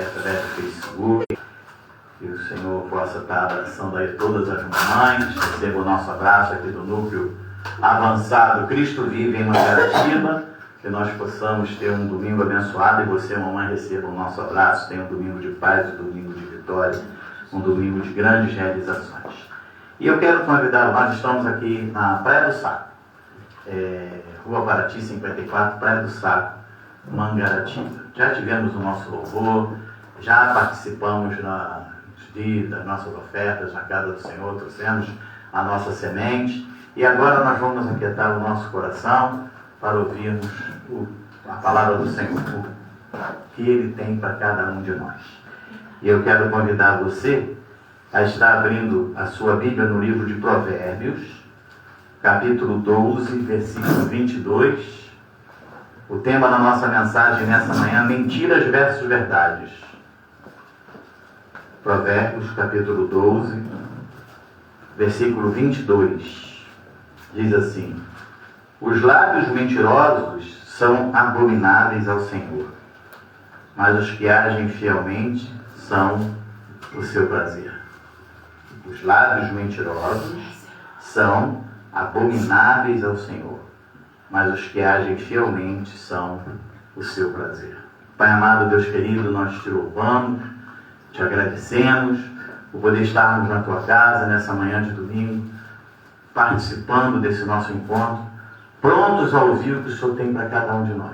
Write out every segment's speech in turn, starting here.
através do Facebook. Que o Senhor possa estar abraçando aí todas as mamães. Receba o nosso abraço aqui do Núcleo Avançado Cristo Vive em Mangaratiba. Que nós possamos ter um domingo abençoado e você, mamãe, receba o nosso abraço. Tenha um domingo de paz, um domingo de vitória, um domingo de grandes realizações. E eu quero convidar, nós estamos aqui na Praia do Saco, Rua Paraty 54, Praia do Saco, Mangaratiba. Já tivemos o nosso louvor, já participamos das nossas ofertas na casa do Senhor, trouxemos a nossa semente e agora nós vamos aquietar o nosso coração para ouvirmos a palavra do Senhor, que Ele tem para cada um de nós. E eu quero convidar você a estar abrindo a sua Bíblia no livro de Provérbios, capítulo 12, versículo 22. O tema da nossa mensagem nessa manhã: mentiras versus verdades. Provérbios, capítulo 12, versículo 22. Diz assim: os lábios mentirosos são abomináveis ao Senhor, mas os que agem fielmente são o seu prazer. Os lábios mentirosos são abomináveis ao Senhor, mas os que agem fielmente são o seu prazer. Pai amado, Deus querido, nós te louvamos, te agradecemos por poder estarmos na tua casa nessa manhã de domingo, participando desse nosso encontro, prontos a ouvir o que o Senhor tem para cada um de nós.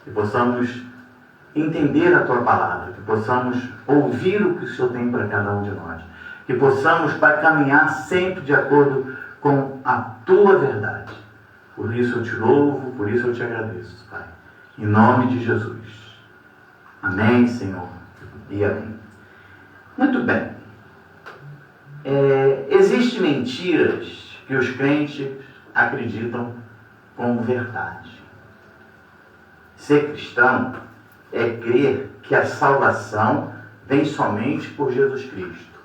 Que possamos entender a tua palavra, que possamos ouvir o que o Senhor tem para cada um de nós. Que possamos, Pai, caminhar sempre de acordo com a tua verdade. Por isso eu te louvo, por isso eu te agradeço, Pai. Em nome de Jesus. Amém, Senhor. E amém. Muito bem. Existem mentiras que os crentes acreditam como verdade. Ser cristão é crer que a salvação vem somente por Jesus Cristo.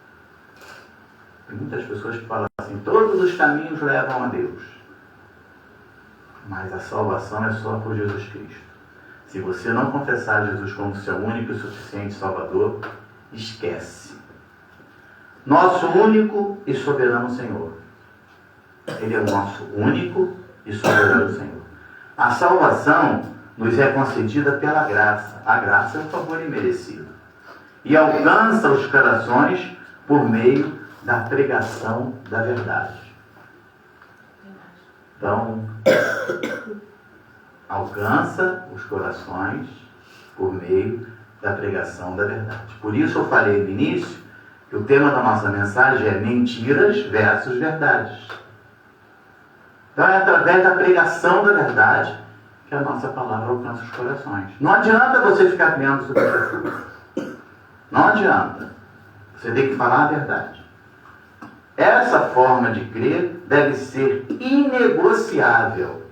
Tem muitas pessoas que falam assim: todos os caminhos levam a Deus. Mas a salvação é só por Jesus Cristo. Se você não confessar Jesus como seu único e suficiente Salvador, esquece. Nosso único e soberano Senhor. Ele é o nosso único e soberano Senhor. A salvação nos é concedida pela graça. A graça é um favor imerecido. E alcança os corações por meio da pregação da verdade. Então, alcança os corações por meio da pregação da verdade. Por isso eu falei no início que o tema da nossa mensagem é mentiras versus verdades. Então é através da pregação da verdade que a nossa palavra alcança os corações. Não adianta você ficar criando substituições. Não adianta. Você tem que falar a verdade. Essa forma de crer deve ser inegociável.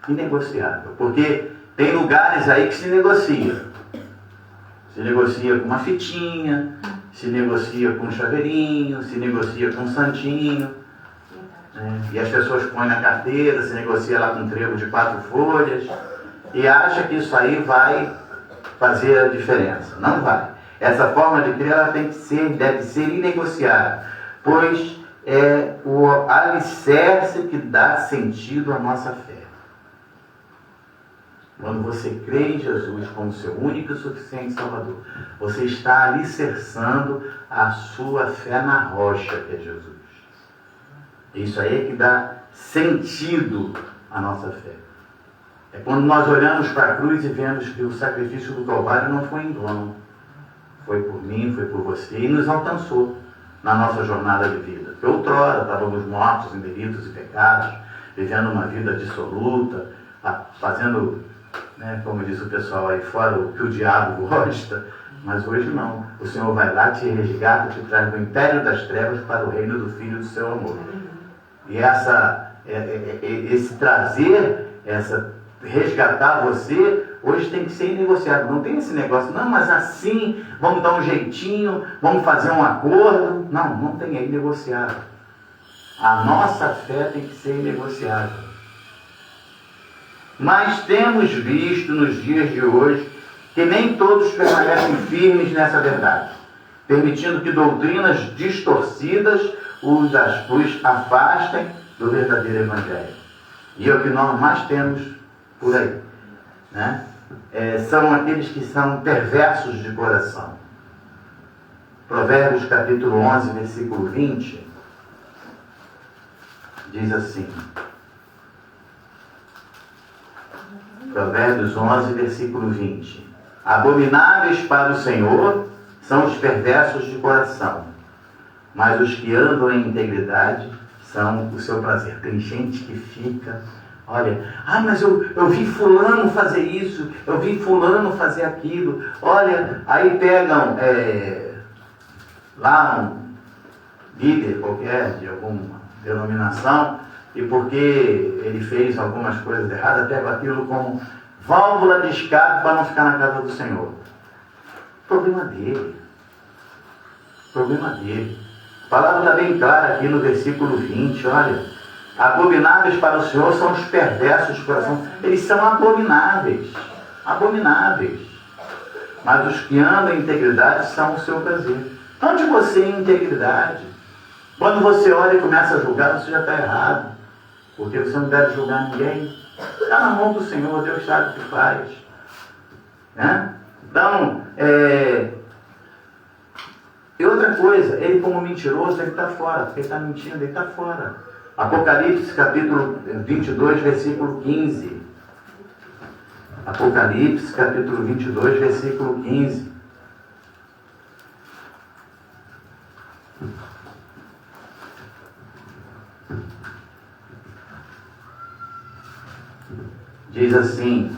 Inegociável. Porque tem lugares aí que se negocia. Se negocia com uma fitinha, se negocia com um chaveirinho, se negocia com um santinho. E as pessoas põem na carteira, se negocia lá com um trevo de 4 folhas. E acha que isso aí vai fazer a diferença. Não vai. Essa forma de crer ela deve ser inegociável, pois é o alicerce que dá sentido à nossa fé. Quando você crê em Jesus como seu único e suficiente Salvador, você está alicerçando a sua fé na rocha que é Jesus. Isso aí é que dá sentido à nossa fé. É quando nós olhamos para a cruz e vemos que o sacrifício do Calvário não foi em vão. Foi por mim, foi por você, e nos alcançou na nossa jornada de vida. Porque outrora estávamos mortos em delitos e pecados, vivendo uma vida dissoluta, fazendo, como diz o pessoal aí fora, o que o diabo gosta. Mas hoje não. O Senhor vai lá, te resgata, te traz do império das trevas para o reino do Filho do seu amor. E esse trazer, resgatar você, hoje tem que ser negociado. Não tem esse negócio, não, mas assim, vamos dar um jeitinho, vamos fazer um acordo. Não, não tem aí negociável. A nossa fé tem que ser negociável. Mas temos visto nos dias de hoje que nem todos permanecem firmes nessa verdade, permitindo que doutrinas distorcidas os afastem do verdadeiro Evangelho. E é o que nós mais temos por aí, né? São aqueles que são perversos de coração. Provérbios capítulo 11, versículo 20, diz assim. Provérbios 11, versículo 20. Abomináveis para o Senhor são os perversos de coração, mas os que andam em integridade são o seu prazer. Tem gente que fica, olha, mas eu vi fulano fazer isso, eu vi fulano fazer aquilo, olha, aí pegam lá um líder qualquer de alguma denominação, e porque ele fez algumas coisas erradas, pega aquilo como válvula de escape para não ficar na casa do Senhor. Problema dele. Problema dele. A palavra está bem clara aqui no versículo 20, olha. Abomináveis para o Senhor são os perversos de coração. Eles são abomináveis. Abomináveis. Mas os que andam em integridade são o seu prazer. Onde você em integridade? Quando você olha e começa a julgar, você já está errado. Porque você não deve julgar ninguém. Está na mão do Senhor, Deus sabe o que faz. Né? Então, e outra coisa, ele como mentiroso, ele está fora. Porque ele está mentindo, ele está fora. Apocalipse capítulo 22, versículo 15. Apocalipse capítulo 22, versículo 15. Diz assim: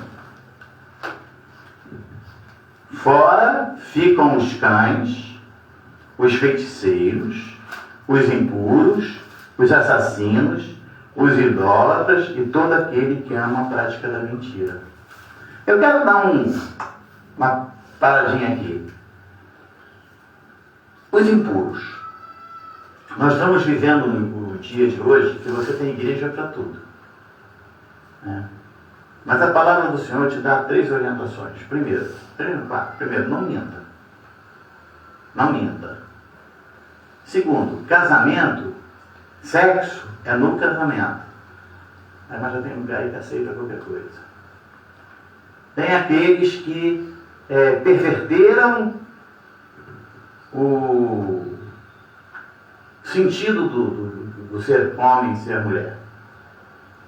fora ficam os cães, os feiticeiros, os impuros, os assassinos, os idólatras e todo aquele que ama a prática da mentira. Eu quero dar uma paradinha aqui. Os impuros. Nós estamos vivendo no dia de hoje que você tem igreja para tudo. Né? Mas a palavra do Senhor te dá 3 orientações. Primeiro, não minta. Não minta. Segundo, casamento, sexo é no casamento. Mas já tem um lugar aí que aceita qualquer coisa. Tem aqueles que perverteram o sentido do ser homem e ser mulher.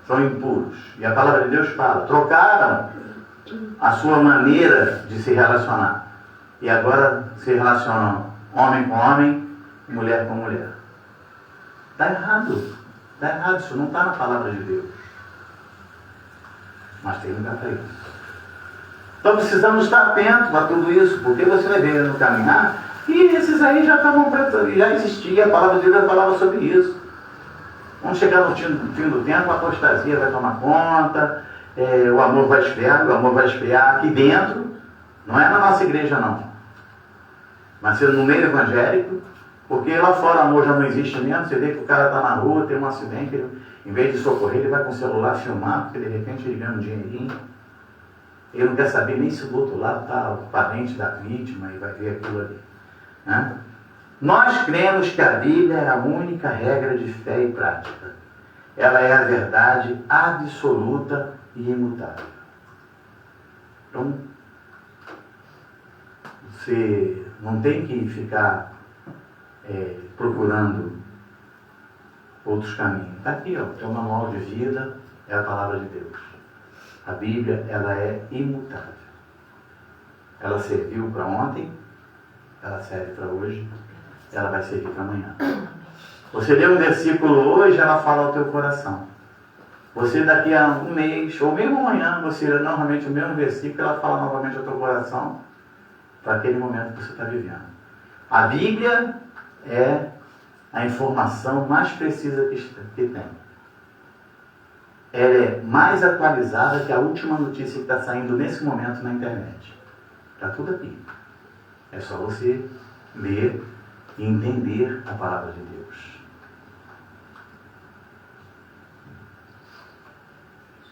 São impuros. E a palavra de Deus fala, trocaram a sua maneira de se relacionar. E agora se relacionam homem com homem, mulher com mulher. Está errado. Está errado. Isso não está na palavra de Deus. Mas tem lugar para isso. Então precisamos estar atentos a tudo isso, porque você vai ver no caminhar, e esses aí já existia, a palavra de Deus falava sobre isso. Vamos chegar no fim do tempo, a apostasia vai tomar conta, o amor vai esfriar aqui dentro, não é na nossa igreja não, mas no meio evangélico, porque lá fora o amor já não existe mesmo. Você vê que o cara está na rua, tem um acidente, ele, em vez de socorrer, ele vai com o celular filmar, porque de repente ele ganha um dinheirinho, ele não quer saber nem se do outro lado está o parente da vítima e vai ver aquilo ali. Né? Nós cremos que a Bíblia é a única regra de fé e prática. Ela é a verdade absoluta e imutável. Então, você não tem que ficar procurando outros caminhos. Está aqui, ó, tem um manual de vida, é a palavra de Deus. A Bíblia, ela é imutável. Ela serviu para ontem, ela serve para hoje, ela vai servir para amanhã. Você lê um versículo hoje, ela fala ao teu coração. Você daqui a um mês, ou mesmo amanhã, você lê novamente o mesmo versículo, ela fala novamente ao teu coração, para aquele momento que você está vivendo. A Bíblia é a informação mais precisa que tem. Ela é mais atualizada que a última notícia que está saindo nesse momento na internet. Está tudo aqui. É só você ler e entender a palavra de Deus.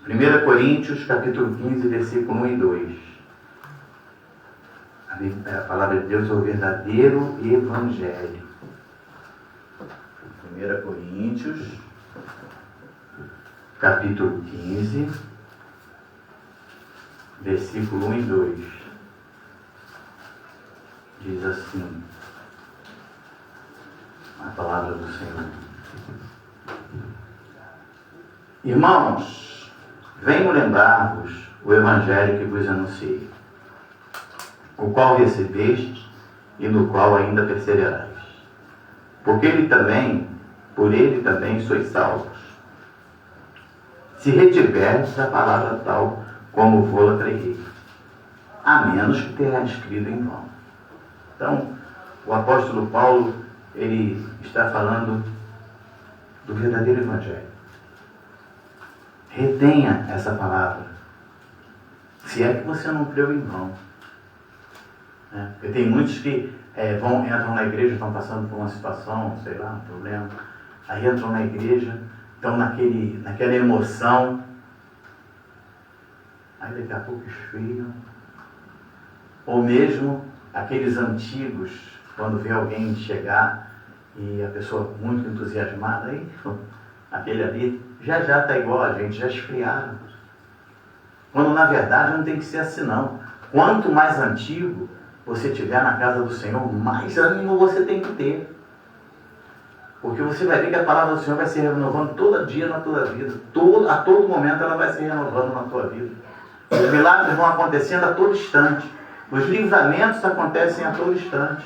1 Coríntios, capítulo 15, versículo 1 e 2. a palavra de Deus é o verdadeiro Evangelho. 1 Coríntios, capítulo 15, versículo 1 e 2. Diz assim a palavra do Senhor: Irmãos, venho lembrar-vos o Evangelho que vos anunciei, o qual recebeste e no qual ainda perseverais. Porque por ele também sois salvos, se retiverdes a palavra tal como vou-la preguei, a menos que tenha escrito em vão. Então, o apóstolo Paulo, ele está falando do verdadeiro Evangelho. Retenha essa palavra, se é que você não creu em vão. Porque tem muitos que entram na igreja, estão passando por uma situação, sei lá, um problema, aí entram na igreja, estão naquela emoção, aí daqui a pouco esfriam. Ou mesmo aqueles antigos, quando vê alguém chegar e a pessoa muito entusiasmada, aí aquele ali já está igual a gente, já esfriaram. Quando na verdade não tem que ser assim não. Quanto mais antigo você estiver na casa do Senhor, mais ânimo você tem que ter. Porque você vai ver que a palavra do Senhor vai se renovando todo dia na tua vida. A todo momento ela vai se renovando na tua vida. Os milagres vão acontecendo a todo instante. Os livramentos acontecem a todo instante.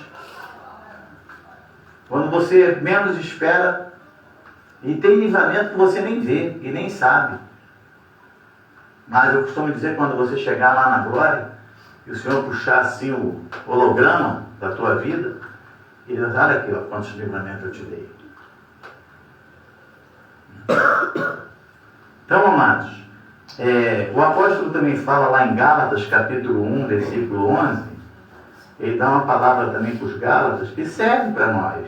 Quando você menos espera, e tem livramento que você nem vê e nem sabe. Mas eu costumo dizer, quando você chegar lá na glória, e o Senhor puxar assim o holograma da tua vida, e ele diz: olha aqui, ó, quantos livramentos eu te dei. Então, amados, o apóstolo também fala lá em Gálatas, capítulo 1, versículo 11, ele dá uma palavra também para os Gálatas que serve para nós.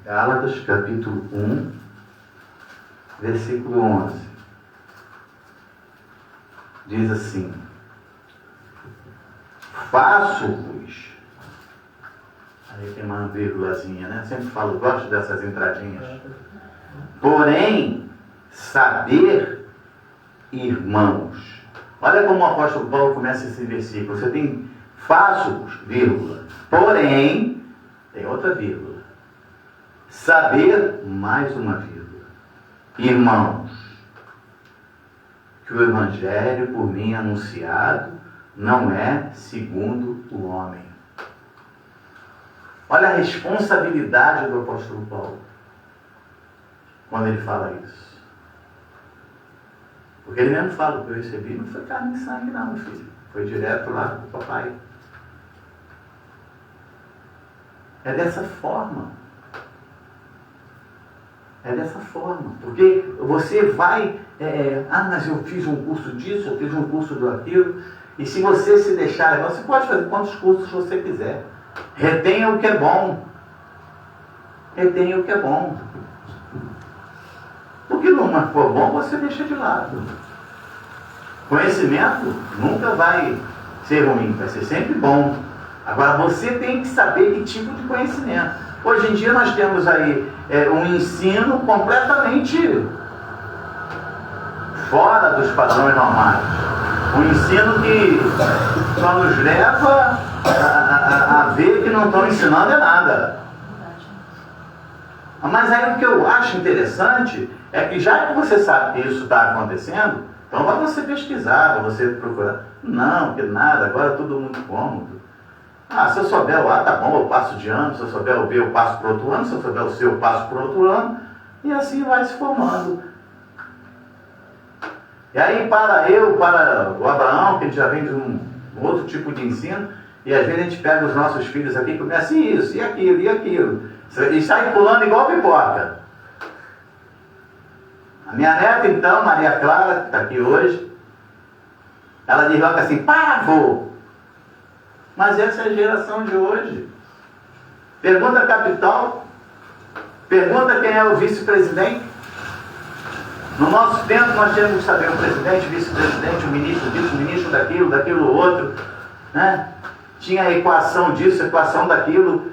Gálatas, capítulo 1, versículo 11. Diz assim: faço-vos. Aí tem uma vírgulazinha, né? Sempre falo, gosto dessas entradinhas. Porém, saber, irmãos. Olha como o apóstolo Paulo começa esse versículo. Você tem faço-vos, vírgula. Porém, tem outra vírgula. Saber, mais uma vírgula. Irmãos, que o Evangelho por mim anunciado não é segundo o homem. Olha a responsabilidade do apóstolo Paulo quando ele fala isso. Porque ele mesmo fala: o que eu recebi não foi carne e sangue não, meu filho. Foi direto lá do papai. É dessa forma. É dessa forma. Porque você vai... mas eu fiz um curso disso, eu fiz um curso daquilo. E se você se deixar... Você pode fazer quantos cursos você quiser. Retenha o que é bom. Retenha o que é bom. O que não for bom, você deixa de lado. Conhecimento nunca vai ser ruim, vai ser sempre bom. Agora, você tem que saber que tipo de conhecimento. Hoje em dia nós temos aí um ensino completamente fora dos padrões normais. Um ensino que só nos leva a ver que não estão ensinando nada. Mas aí o que eu acho interessante é que, já que você sabe que isso está acontecendo, então vai você pesquisar, vai você procurar. Não, que nada, agora é tudo muito cômodo. Se eu souber o A, tá bom, eu passo de ano. Se eu souber o B, eu passo para outro ano. Se eu souber o C, eu passo para outro ano. E assim vai se formando. E aí, para o Abraão, que a gente já vem de um outro tipo de ensino, e às vezes a gente pega os nossos filhos aqui e começa isso, e aquilo, e aquilo. E sai pulando igual pipoca. A minha neta, então, Maria Clara, que está aqui hoje, ela diz logo assim: vô! Mas essa é a geração de hoje. Pergunta a capital, pergunta quem é o vice-presidente. No nosso tempo nós temos que saber o presidente, o vice-presidente, o ministro disso, o ministro daquilo, daquilo outro, né? Tinha a equação disso, a equação daquilo.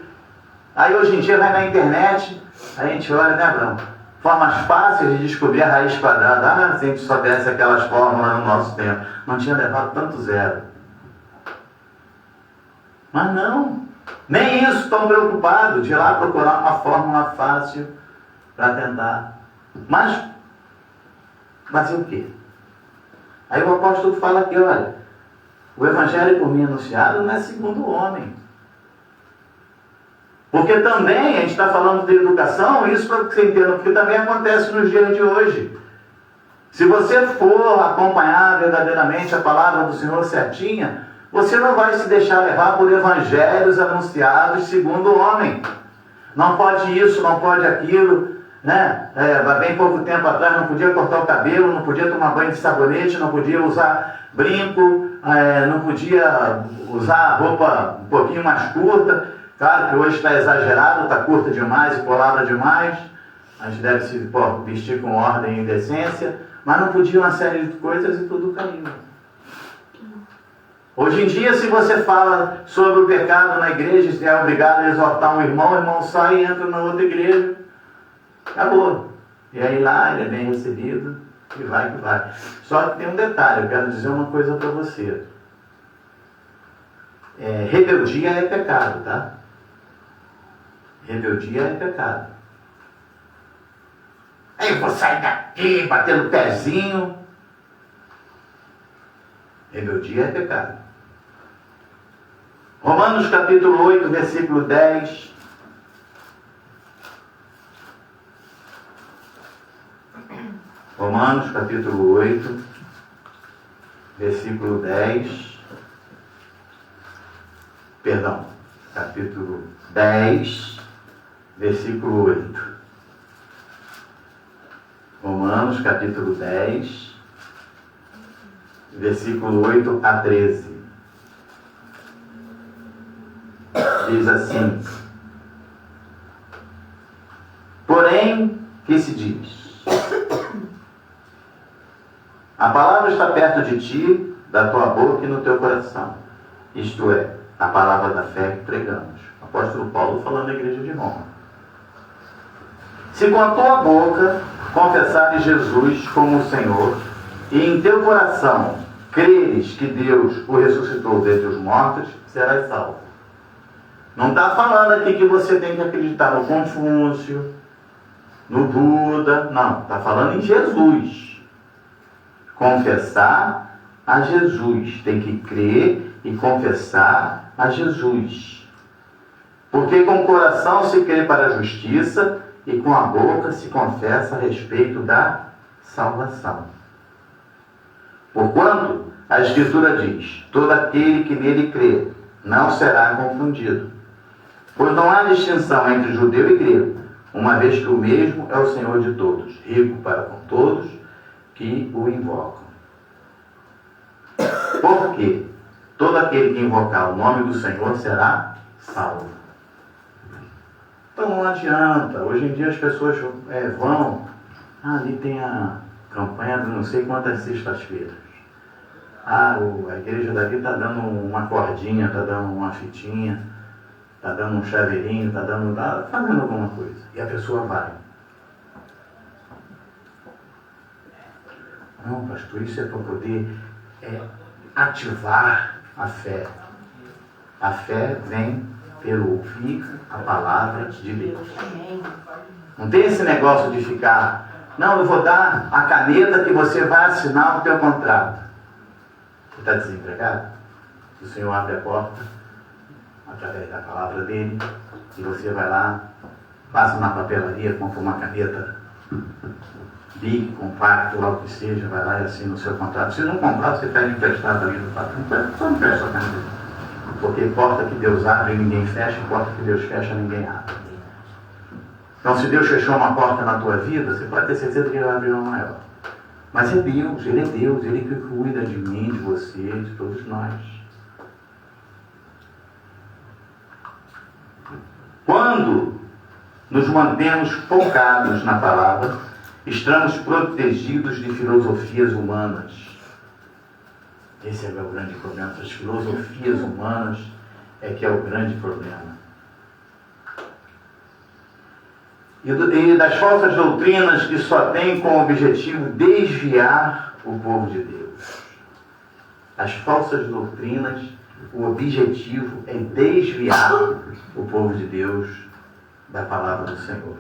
Aí hoje em dia vai na internet, a gente olha, né, Abraão? Formas fáceis de descobrir a raiz quadrada. Ah, se a gente soubesse aquelas fórmulas no nosso tempo, não tinha levado tanto zero. Mas não, nem isso estão preocupados de ir lá procurar uma fórmula fácil para tentar. Mas fazer o quê? Aí o apóstolo fala aqui, olha, o evangelho por mim anunciado não é segundo o homem. Porque também, a gente está falando de educação, isso para que você entenda, porque também acontece nos dias de hoje. Se você for acompanhar verdadeiramente a palavra do Senhor certinha, você não vai se deixar levar por evangelhos anunciados segundo o homem. Não pode isso, não pode aquilo, né? Bem pouco tempo atrás não podia cortar o cabelo, não podia tomar banho de sabonete, não podia usar brinco, não podia usar roupa um pouquinho mais curta. Claro que hoje está exagerado, está curta demais e colada demais. A gente deve se vestir com ordem e decência, mas não podia uma série de coisas e tudo caiu. Hoje em dia, se você fala sobre o pecado na igreja, você é obrigado a exortar um irmão, o irmão sai e entra na outra igreja. Acabou. E aí lá ele é bem recebido e vai que vai. Só que tem um detalhe, eu quero dizer uma coisa para você. Rebeldia é pecado, tá? Rebeldia é pecado. Aí eu vou sair daqui, batendo o pezinho. Rebeldia é pecado. Romanos capítulo 8, versículo 10. Romanos capítulo 8, versículo 10. Perdão, capítulo 10, versículo 8. Romanos capítulo 10, versículo 8 a 13. Diz assim: porém, que se diz? A palavra está perto de ti, da tua boca e no teu coração. Isto é, a palavra da fé que pregamos. O apóstolo Paulo falando da igreja de Roma. Se com a tua boca confessares Jesus como o Senhor, e em teu coração creres que Deus o ressuscitou dentre os mortos, serás salvo. Não está falando aqui que você tem que acreditar no Confúcio, no Buda, não. Está falando em Jesus. Confessar a Jesus. Tem que crer e confessar a Jesus. Porque com o coração se crê para a justiça e com a boca se confessa a respeito da salvação. Porquanto a Escritura diz: todo aquele que nele crê não será confundido. Pois não há distinção entre judeu e grego, uma vez que o mesmo é o Senhor de todos, rico para com todos que o invocam. Porque todo aquele que invocar o nome do Senhor será salvo. Então não adianta. Hoje em dia as pessoas vão, ali tem a campanha de não sei quantas sextas-feiras. A igreja daqui está dando uma cordinha, está dando uma fitinha, está dando um chaveirinho, está fazendo alguma coisa. E a pessoa vai. Não, pastor, isso é para poder ativar a fé. A fé vem pelo ouvir a palavra de Deus. Não tem esse negócio de ficar, não, eu vou dar a caneta que você vai assinar o teu contrato. Você está desempregado? O Senhor abre a porta através da palavra dele e você vai lá, passa na papelaria, compra uma caneta Bic, compacto, lá o que seja, vai lá e assina o seu contrato. Se não comprar, você pede emprestado ali no patrão. Só empresta a caneta. Porque porta que Deus abre, ninguém fecha, e porta que Deus fecha, ninguém abre. Então, se Deus fechou uma porta na tua vida, você pode ter certeza que Ele vai abrir uma maior. Mas é Deus, Ele que cuida de mim, de você, de todos nós. Quando nos mantemos focados na palavra Estamos protegidos de filosofias humanas. Esse é o grande problema. As filosofias humanas é que é o grande problema. E das falsas doutrinas que só têm como objetivo desviar o povo de Deus. As falsas doutrinas, o objetivo é desviar o povo de Deus da palavra do Senhor.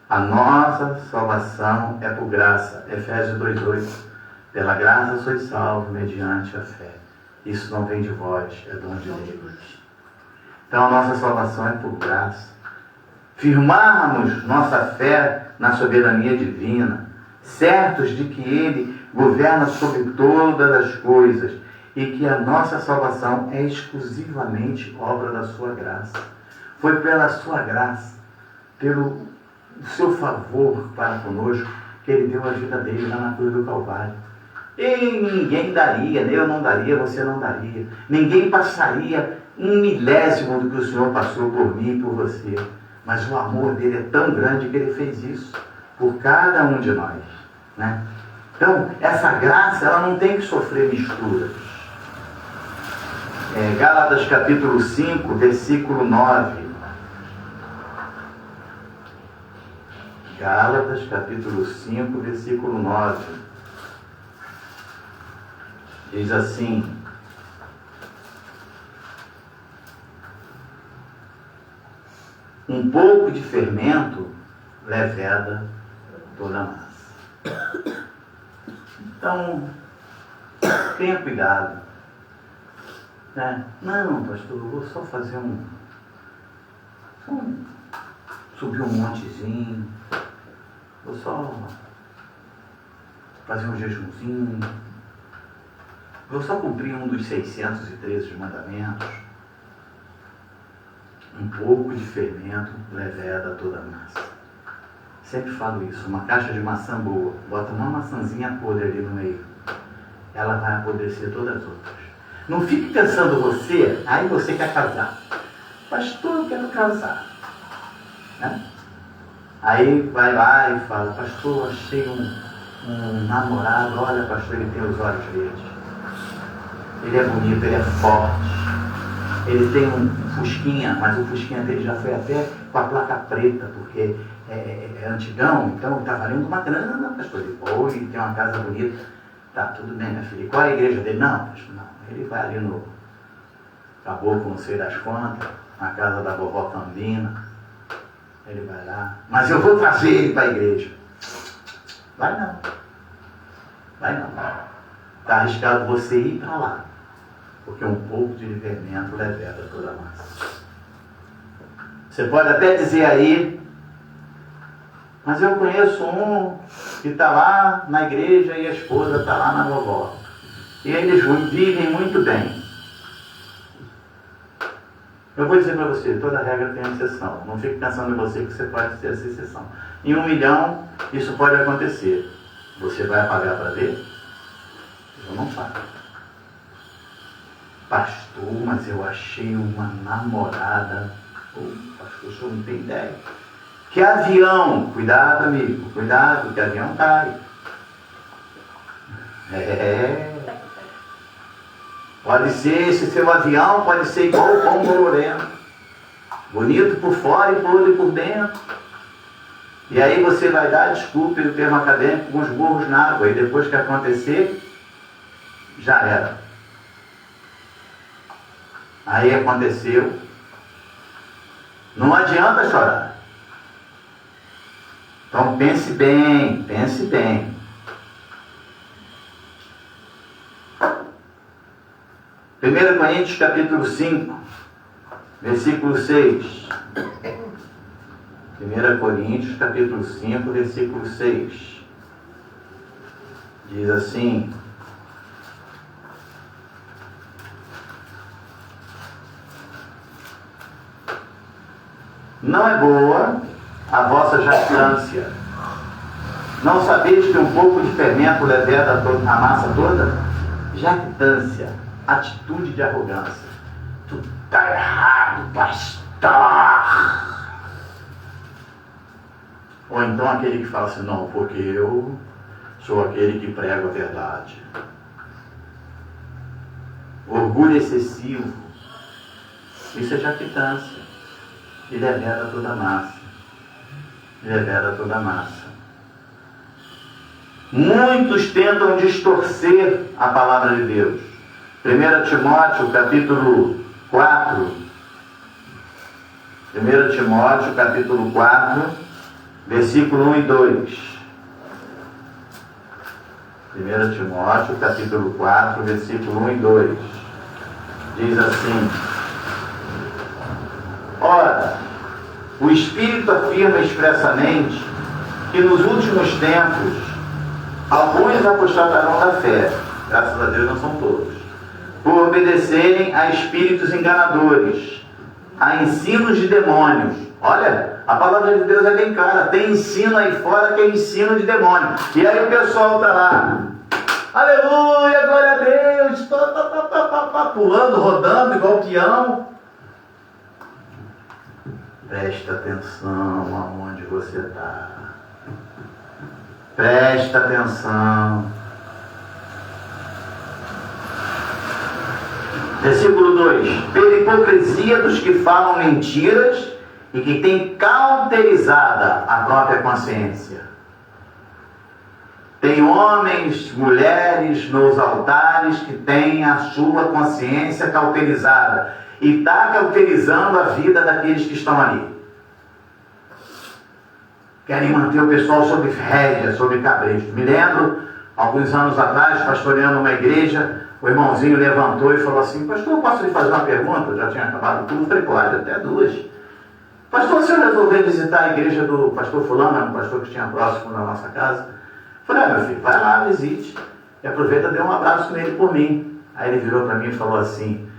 A nossa salvação é por graça. Efésios 2:8. Pela graça sois salvos mediante a fé. Isso não vem de vós, é dom de Deus. Então a nossa salvação é por graça. Firmarmos nossa fé na soberania divina, certos de que Ele governa sobre todas as coisas e que a nossa salvação é exclusivamente obra da sua graça. Foi pela sua graça, pelo seu favor para conosco, que Ele deu a vida dele lá na cruz do Calvário. E ninguém daria, eu não daria, você não daria. Ninguém passaria 1/1000 do que o Senhor passou por mim e por você. Mas o amor dele é tão grande que ele fez isso por cada um de nós, né? Então, essa graça, ela não tem que sofrer misturas. Gálatas capítulo 5, versículo 9. Gálatas capítulo 5, versículo 9. Diz assim: um pouco de fermento leveda toda a massa. Então, tenha cuidado. Né? Não, pastor, eu vou só fazer subir um montezinho, vou só fazer um jejumzinho, vou só cumprir um dos 613 mandamentos. Um pouco de fermento leveda toda a massa. Sempre falo isso. Uma caixa de maçã boa, bota uma maçãzinha podre ali no meio, ela vai apodrecer todas as outras. Não fique pensando você, aí você quer casar. Pastor, eu quero casar. Né? Aí vai lá e fala: pastor, achei um namorado. Olha, pastor, ele tem os olhos verdes. Ele é bonito, ele é forte. Ele tem um fusquinha, mas o fusquinha dele já foi até com a placa preta, porque é antigão, então está valendo uma grana, pastor. Ele tem uma casa bonita. Tá, tudo bem, minha filha. E qual é a igreja dele? Não, pastor, não. Ele vai ali no Caboclo, não sei das quantas, na casa da vovó Cambina. Ele vai lá. Mas eu vou trazer ele para a igreja. Vai não. Vai não. Está arriscado você ir para lá. Porque um pouco de fermento leveda toda a massa. Você pode até dizer aí: mas eu conheço um que está lá na igreja e a esposa está lá na vovó. E eles vivem muito bem. Eu vou dizer para você, toda regra tem exceção. Não fique pensando em você que você pode ser essa exceção. Em 1 milhão, isso pode acontecer. Você vai pagar para ver? Eu não pago. Pastor, mas eu achei uma namorada. Pastor, o senhor não tem ideia. Que avião, cuidado amigo, cuidado, que avião cai. Pode ser, esse seu avião pode ser igual o pão bolorento. Bonito por fora e podre por dentro. E aí você vai dar, desculpe o termo acadêmico, uns burros na água. E depois que acontecer, já era. Aí aconteceu. Não adianta chorar. Então pense bem, pense bem. 1 Coríntios capítulo 5, versículo 6. 1 Coríntios capítulo 5, versículo 6. Diz assim: não é boa a vossa jactância. Não sabeis que um pouco de fermento leveda a massa toda? Jactância, atitude de arrogância. Tu está errado, pastor. Ou então aquele que fala assim, não, porque eu sou aquele que prega a verdade. Orgulho excessivo, isso é jactância. E leveda toda a massa. Leveda toda a massa. Muitos tentam distorcer a palavra de Deus. 1 Timóteo capítulo 4. 1 Timóteo capítulo 4, versículo 1 e 2. 1 Timóteo capítulo 4, versículo 1 e 2. Diz assim: ora, o Espírito afirma expressamente que nos últimos tempos alguns apostatarão da fé, graças a Deus não são todos, por obedecerem a espíritos enganadores, a ensinos de demônios. Olha, a palavra de Deus é bem clara, tem ensino aí fora que é ensino de demônio. E aí o pessoal está lá, aleluia, glória a Deus, pulando, rodando igual peão. Presta atenção aonde você está. Presta atenção. Versículo 2: pela hipocrisia dos que falam mentiras e que têm cauterizada a própria consciência. Tem homens, mulheres nos altares que têm a sua consciência cauterizada e está cauterizando a vida daqueles que estão ali. Querem manter o pessoal sob rédea, sob cabresto. Me lembro, alguns anos atrás, pastoreando uma igreja, o irmãozinho levantou e falou assim: pastor, posso lhe fazer uma pergunta? Eu já tinha acabado tudo, falei, pode, até duas. Pastor, o senhor resolveu visitar a igreja do pastor fulano, um pastor que tinha próximo da nossa casa? Falei, meu filho, vai lá, visite, e aproveita e dê um abraço nele por mim. Aí ele virou para mim e falou assim: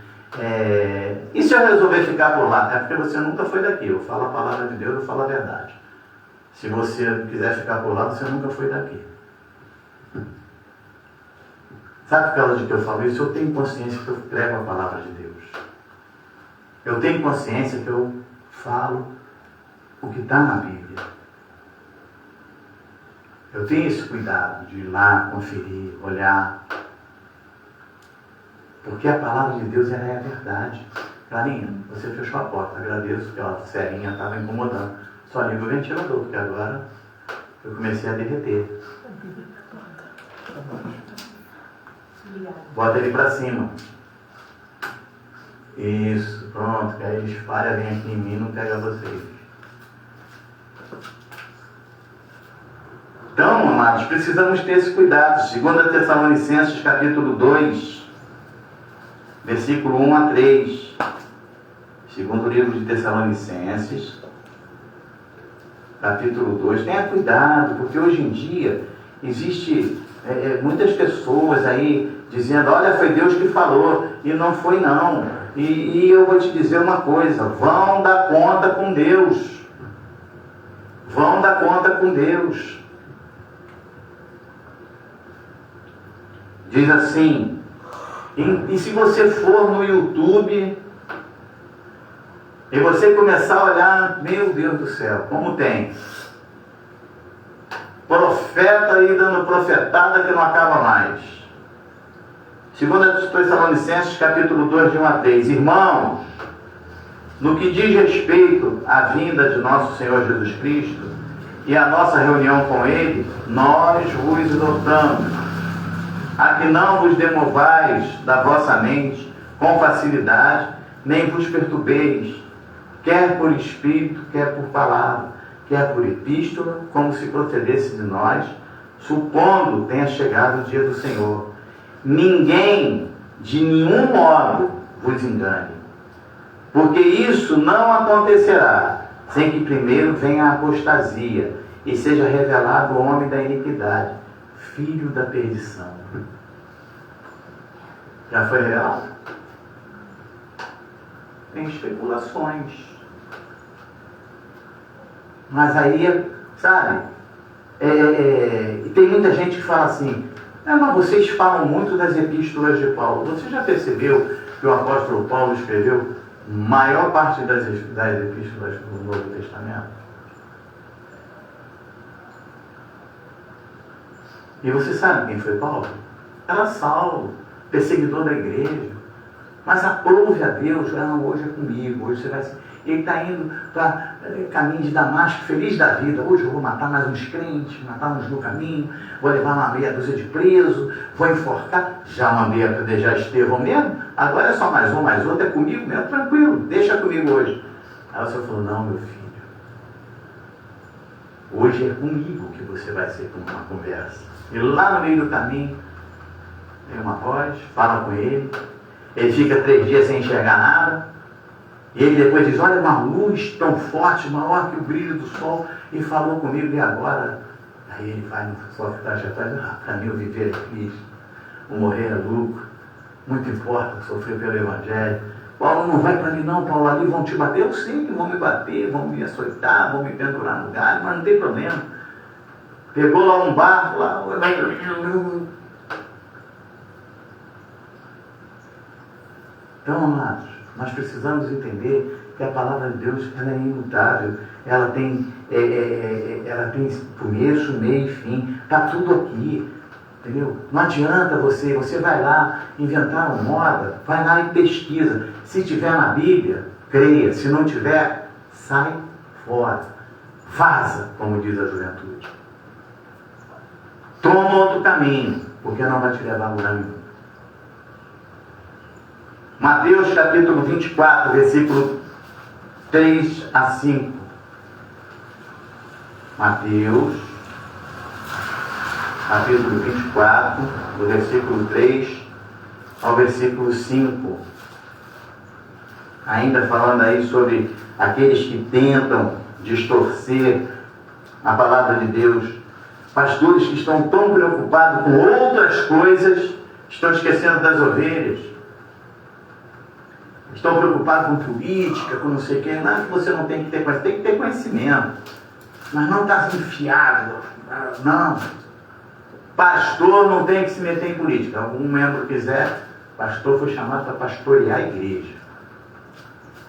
e se eu resolver ficar por lá? É porque você nunca foi daqui, eu falo a palavra de Deus, eu falo a verdade. Se você quiser ficar por lá, você nunca foi daqui. Sabe por causa de que eu falo isso? Eu tenho consciência que eu prego a palavra de Deus. Eu tenho consciência que eu falo o que está na Bíblia. Eu tenho esse cuidado de ir lá, conferir, olhar. Porque a palavra de Deus ela é a verdade. Clarinha, você fechou a porta. Agradeço que a serinha estava incomodando. Só liga o ventilador, porque agora eu comecei a derreter. Bota ele para cima. Isso, pronto, que aí espalha, vem aqui em mim, não pega vocês. Então, amados, precisamos ter esse cuidado. 2 Tessalonicenses capítulo 2, versículo 1 a 3. Segundo livro de Tessalonicenses, capítulo 2. Tenha cuidado, porque hoje em dia existe muitas pessoas aí dizendo: olha, foi Deus que falou, e não foi não. E eu vou te dizer uma coisa: vão dar conta com Deus. Vão dar conta com Deus. Diz assim, e se você for no YouTube e você começar a olhar, meu Deus do céu, como tem profeta aí dando profetada que não acaba mais. 2 Tessalonicenses capítulo 2, de 1 a 3. Irmãos, no que diz respeito à vinda de nosso Senhor Jesus Cristo e à nossa reunião com Ele, nós vos exortamos a que não vos demovais da vossa mente com facilidade, nem vos perturbeis, quer por espírito, quer por palavra, quer por epístola, como se procedesse de nós, supondo tenha chegado o dia do Senhor. Ninguém, de nenhum modo, vos engane, porque isso não acontecerá sem que primeiro venha a apostasia e seja revelado o homem da iniquidade, filho da perdição. Já foi real? Tem especulações. Mas aí, sabe, tem muita gente que fala assim: mas vocês falam muito das epístolas de Paulo. Você já percebeu que o apóstolo Paulo escreveu maior parte das epístolas do Novo Testamento? E você sabe quem foi Paulo? Era Saulo, perseguidor da igreja. Mas aprove a Deus, hoje é comigo, hoje você vai ser. Ele está indo para caminho de Damasco, feliz da vida. Hoje eu vou matar mais uns crentes, matar uns no caminho, vou levar uma meia dúzia de preso, vou enforcar. Já mandei apedrejar Estevão mesmo, agora é só mais um, mais outro, é comigo mesmo, tranquilo, deixa comigo hoje. Aí o Senhor falou, não, meu filho, hoje é comigo que você vai ser com uma conversa. E lá no meio do caminho, tem uma voz, fala com ele fica 3 dias sem enxergar nada. E ele depois diz, olha, uma luz tão forte, maior que o brilho do sol, e falou comigo, e agora? Aí ele vai no sua trajetória, para mim o viver é Cristo, o morrer é lucro, muito importa sofrer pelo Evangelho. Paulo, não vai para mim não, Paulo, ali vão te bater, eu sei que vão me bater, vão me açoitar, vão me pendurar no galho, mas não tem problema. Pegou lá um barco, lá, então, amados, nós precisamos entender que a palavra de Deus ela é imutável, ela tem começo, meio e fim, está tudo aqui, entendeu? Não adianta você vai lá inventar uma moda, vai lá e pesquisa. Se tiver na Bíblia, creia, se não tiver, sai fora, vaza, como diz a juventude. Toma outro caminho, porque não vai te levar a lugar nenhum. Mateus capítulo 24, versículo 3 a 5. Mateus capítulo 24, do versículo 3 ao versículo 5. Ainda falando aí sobre aqueles que tentam distorcer a palavra de Deus. Pastores que estão tão preocupados com outras coisas, estão esquecendo das ovelhas. Estão preocupados com política, com não sei o quê. Não é que você não tem que ter conhecimento, tem que ter conhecimento. Mas não está enfiado. Não. Pastor não tem que se meter em política. Algum membro quiser, pastor foi chamado para pastorear a igreja.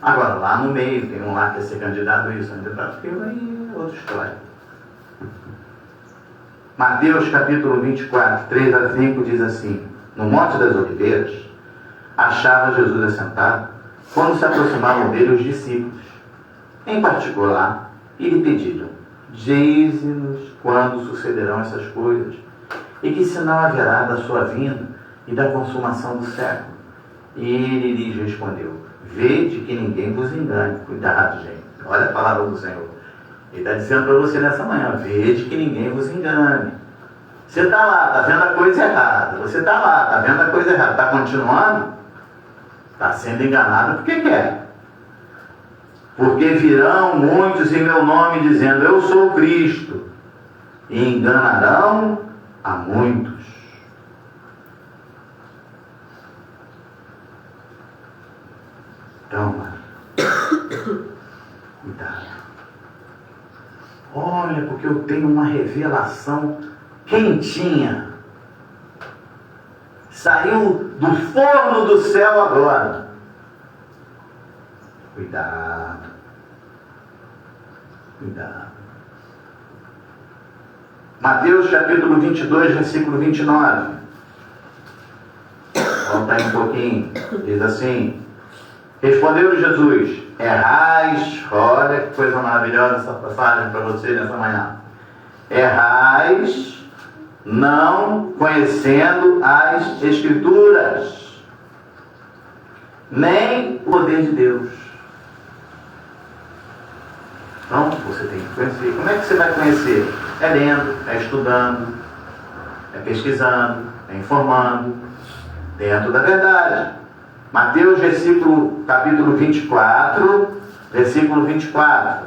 Agora, lá no meio, tem um lá que quer ser candidato a isso, candidato aquilo, aí é outra história. Mateus capítulo 24, 3 a 5 diz assim: no Monte das Oliveiras, achava Jesus assentado, quando se aproximavam dele os discípulos, em particular, e lhe pediram: dize-nos quando sucederão essas coisas, e que sinal haverá da sua vinda e da consumação do século. E ele lhes respondeu: vede que ninguém vos engane. Cuidado, gente, olha a palavra do Senhor. Ele está dizendo para você nessa manhã: vede que ninguém vos engane. Você está lá, está vendo a coisa errada. Você está lá, está vendo a coisa errada. Está continuando? Está sendo enganado porque quer. Porque virão muitos em meu nome dizendo: eu sou Cristo, e enganarão a muitos. Então, cuidado. Olha, porque eu tenho uma revelação quentinha. Saiu do forno do céu agora. Cuidado. Cuidado. Mateus capítulo 22, versículo 29. Volta aí um pouquinho. Diz assim: respondeu Jesus: errais. Olha que coisa maravilhosa essa passagem para você nessa manhã. Errais, não conhecendo as Escrituras, nem o poder de Deus. Então, você tem que conhecer. Como é que você vai conhecer? É lendo, é estudando, é pesquisando, é informando, dentro da verdade. Mateus capítulo 24, versículo 24.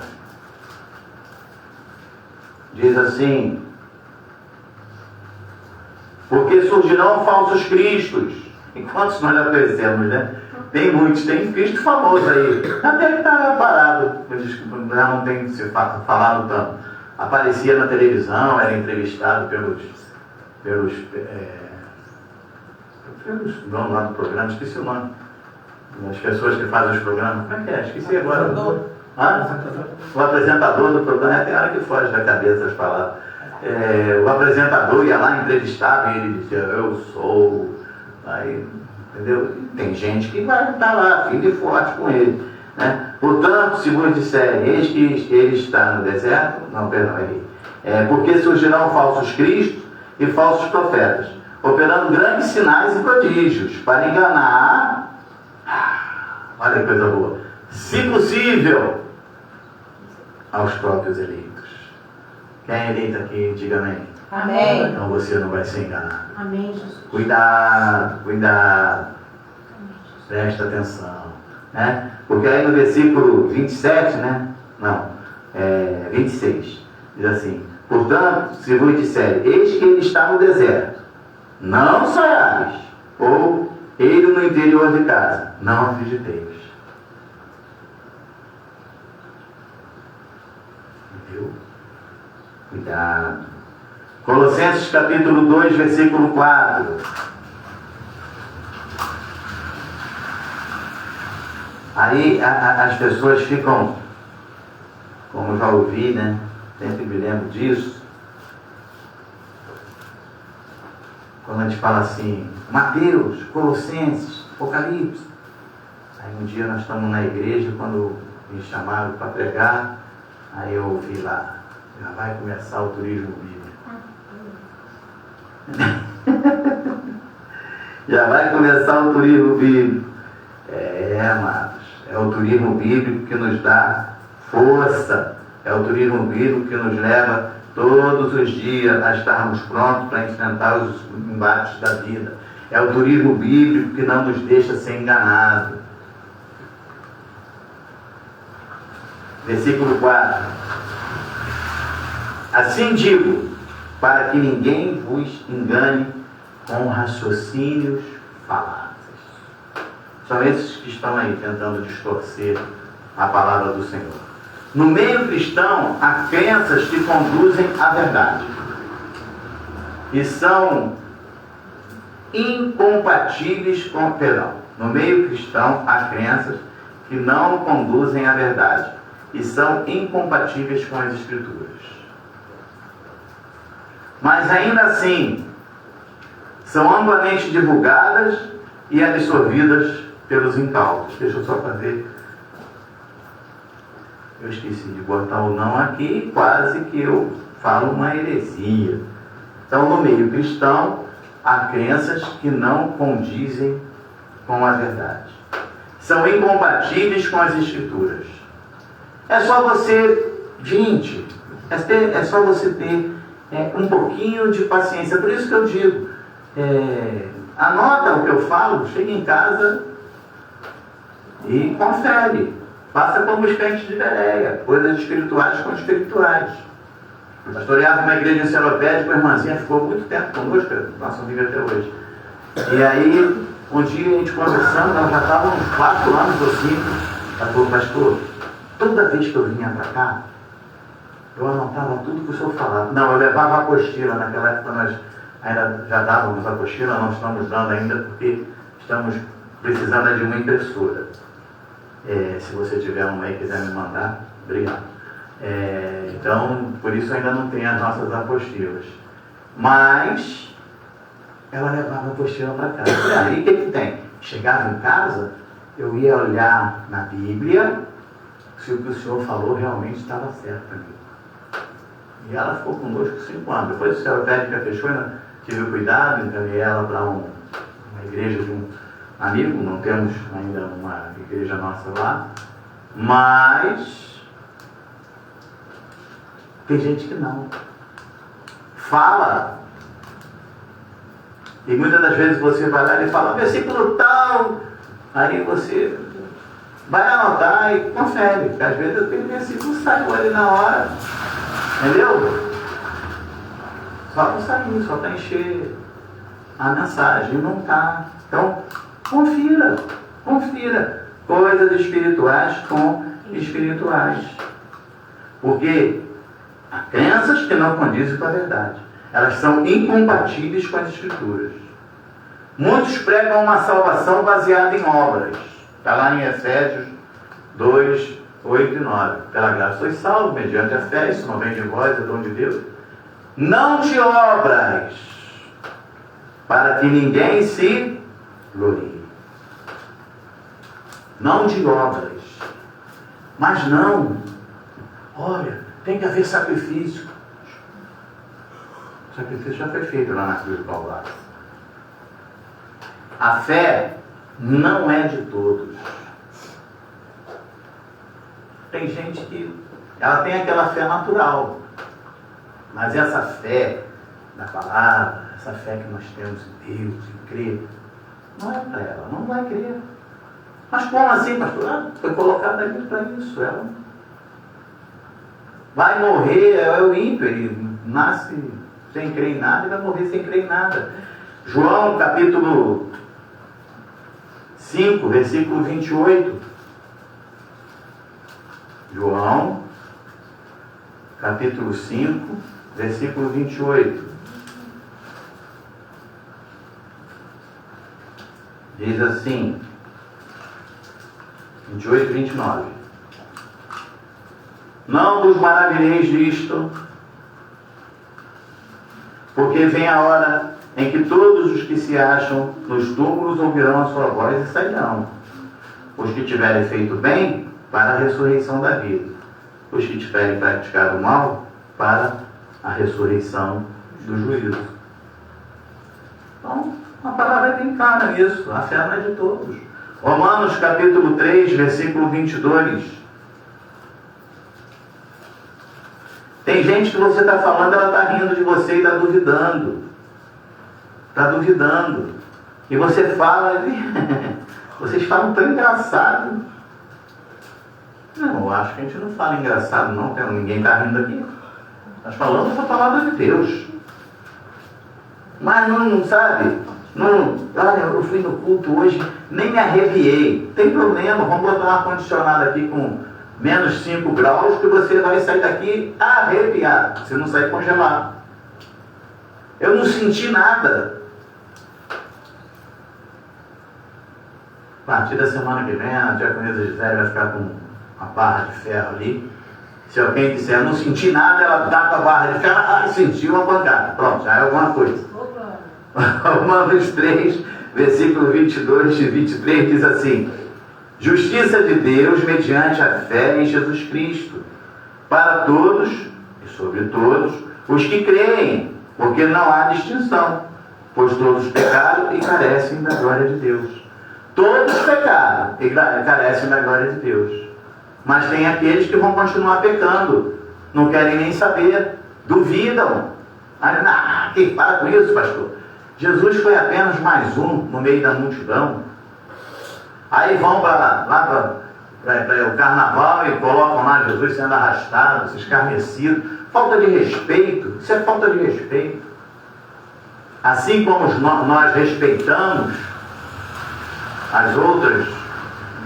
Diz assim: porque surgirão falsos cristos. E quantos nós já conhecemos, né? Tem muitos, tem Cristo famoso aí. Até que está parado, já não tem se falado tanto. Aparecia na televisão, era entrevistado pelos donos lá do programa, esqueci o nome. As pessoas que fazem os programas. Como é que é? Esqueci agora. O apresentador do programa, tem hora que foge da cabeça as palavras. o apresentador ia lá, entrevistava e ele dizia, eu sou. Aí, entendeu? Tem gente que vai estar lá, firme e forte com ele. Né? Portanto, se vos disserem, eis que ele está no deserto, não, perdão, porque surgirão falsos cristos e falsos profetas, operando grandes sinais e prodígios, para enganar, olha que coisa boa, se possível, aos próprios eleitos. Quem é eleito aqui, diga amém. Amém. Então você não vai ser enganado. Amém, Jesus. Cuidado, cuidado. Presta atenção. Né? Porque aí no versículo 27, né? Não, 26, diz assim, portanto, se vos disserem, eis que ele está no deserto, não saiais, ou ele no interior de casa, não acrediteis. Entendeu? Cuidado. Colossenses capítulo 2, versículo 4. Aí as pessoas ficam, como eu já ouvi, né? Sempre me lembro disso. Quando a gente fala assim, Mateus, Colossenses, Apocalipse. Aí um dia nós estamos na igreja, quando me chamaram para pregar, aí eu ouvi lá, já vai começar o turismo bíblico. Já vai começar o turismo bíblico. Amados, é o turismo bíblico que nos dá força, é o turismo bíblico que nos leva todos os dias a estarmos prontos para enfrentar os embates da vida. É o turismo bíblico que não nos deixa ser enganado. Versículo 4. Assim digo, para que ninguém vos engane com raciocínios falados. São esses que estão aí tentando distorcer a palavra do Senhor. No meio cristão, há crenças que conduzem à verdade. E são incompatíveis com... Perdão. No meio cristão, há crenças que não conduzem à verdade. E são incompatíveis com as Escrituras. Mas ainda assim, são amplamente divulgadas e absorvidas pelos incautos. Deixa eu só fazer. Eu esqueci de botar o não aqui, quase que eu falo uma heresia. Então, no meio cristão, há crenças que não condizem com a verdade. São incompatíveis com as Escrituras. É só você, gente, é só você ter um pouquinho de paciência. Por isso que eu digo, anota o que eu falo, chega em casa e confere. Faça como os crentes de Bereia, coisas espirituais com espirituais. Pastoreava uma igreja em Seropédica, a irmãzinha ficou muito tempo conosco, nossa amiga até hoje. E aí, um dia a gente conversando, nós já estávamos 4 anos ou 5, ela falou, pastor, toda vez que eu vinha para cá, eu anotava tudo que o senhor falava. Não, eu levava a apostila, naquela época nós ainda já dávamos a apostila, não estamos dando ainda porque estamos precisando de uma impressora. Se você tiver uma aí e quiser me mandar, obrigado. Então, por isso ainda não tem as nossas apostilas. Mas, ela levava a apostila para casa. E aí, o que tem? Chegava em casa, eu ia olhar na Bíblia se o que o senhor falou realmente estava certo ali. E ela ficou conosco 5 anos. Depois o Seropédica fechou, né? Tive cuidado, encaminhei ela para uma igreja de um amigo, não temos ainda uma igreja nossa lá, mas tem gente que não. Fala. E muitas das vezes você vai lá e fala, versículo tal, aí você vai anotar e confere, porque às vezes aquele versículo saiu ali na hora, entendeu? Só para sair, só para encher a mensagem, não está. Então, confira coisas espirituais com espirituais. Porque há crenças que não condizem com a verdade. Elas são incompatíveis com as Escrituras. Muitos pregam uma salvação baseada em obras. Está lá em Efésios 2, 8 e 9. Pela graça sois salvos, mediante a fé, isso não vem de vós, é dom de Deus. não de obras, para que ninguém se glorie. Não de obras. Mas não. Olha, tem que haver sacrifício. O sacrifício já foi feito lá na cruz do Calvário. A fé não é de todos. Tem gente que ela tem aquela fé natural. Mas essa fé da palavra, essa fé que nós temos em Deus, em crer, não é para ela, não vai crer. Mas como assim, pastor? Foi colocado aqui para isso. Ela vai morrer, é o ímpio, ele nasce sem crer em nada e vai morrer sem crer em nada. João capítulo 5, versículo 28. João capítulo 5, versículo 28. Diz assim, 28 e 29. Não vos maravilheis disto, porque vem a hora em que todos os que se acham nos túmulos ouvirão a sua voz e sairão. Os que tiverem feito bem, para a ressurreição da vida. Os que tiverem praticado o mal, para a ressurreição do juízo. Então, a palavra é bem clara nisso. A fé não é de todos. Romanos capítulo 3, versículo 22. Tem gente que você está falando, ela está rindo de você e está duvidando. Está duvidando. E você fala, vocês falam tão engraçado. Não, eu acho que a gente não fala engraçado, não. Ninguém está rindo aqui. Nós falamos a palavra de Deus. Mas não sabe? Não, olha, eu fui no culto hoje, nem me arrepiei. Tem problema, vamos botar um ar-condicionado aqui com menos 5 graus, que você vai sair daqui arrepiado. Você não sai congelado. Eu não senti nada. A partir da semana que vem, a diaconisa Gisele vai ficar com uma barra de ferro ali. Se alguém disser, não senti nada, ela dá com a barra de ferro, sentiu uma pancada. Pronto, já é alguma coisa. Romanos 3, versículo 22 e 23 diz assim: justiça de Deus mediante a fé em Jesus Cristo, para todos e sobre todos os que creem, porque não há distinção, pois todos pecaram e carecem da glória de Deus. Todos pecaram e carecem da glória de Deus. Mas tem aqueles que vão continuar pecando, não querem nem saber, duvidam. Aí, para com isso, pastor. Jesus foi apenas mais um no meio da multidão. Aí vão para o carnaval e colocam lá Jesus sendo arrastado, escarnecido. Falta de respeito, isso é falta de respeito. Assim como nós respeitamos os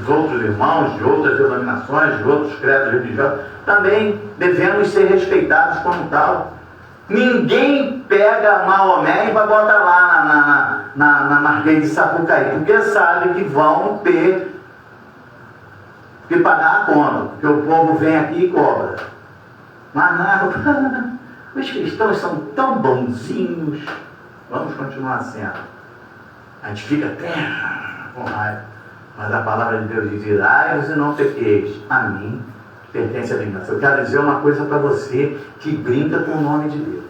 outros irmãos de outras denominações, de outros credos religiosos, também devemos ser respeitados como tal. Ninguém pega Maomé e vai botar lá na Marquês de Sapucaí, porque sabe que vão ter que pagar a conta, porque o povo vem aqui e cobra. Mas não, os cristãos são tão bonzinhos, vamos continuar sendo. A gente fica até com raiva, mas a palavra de Deus diz: irai-vos e não pequeis. A mim pertence a vingança. Eu quero dizer uma coisa para você que brinca com o nome de Deus.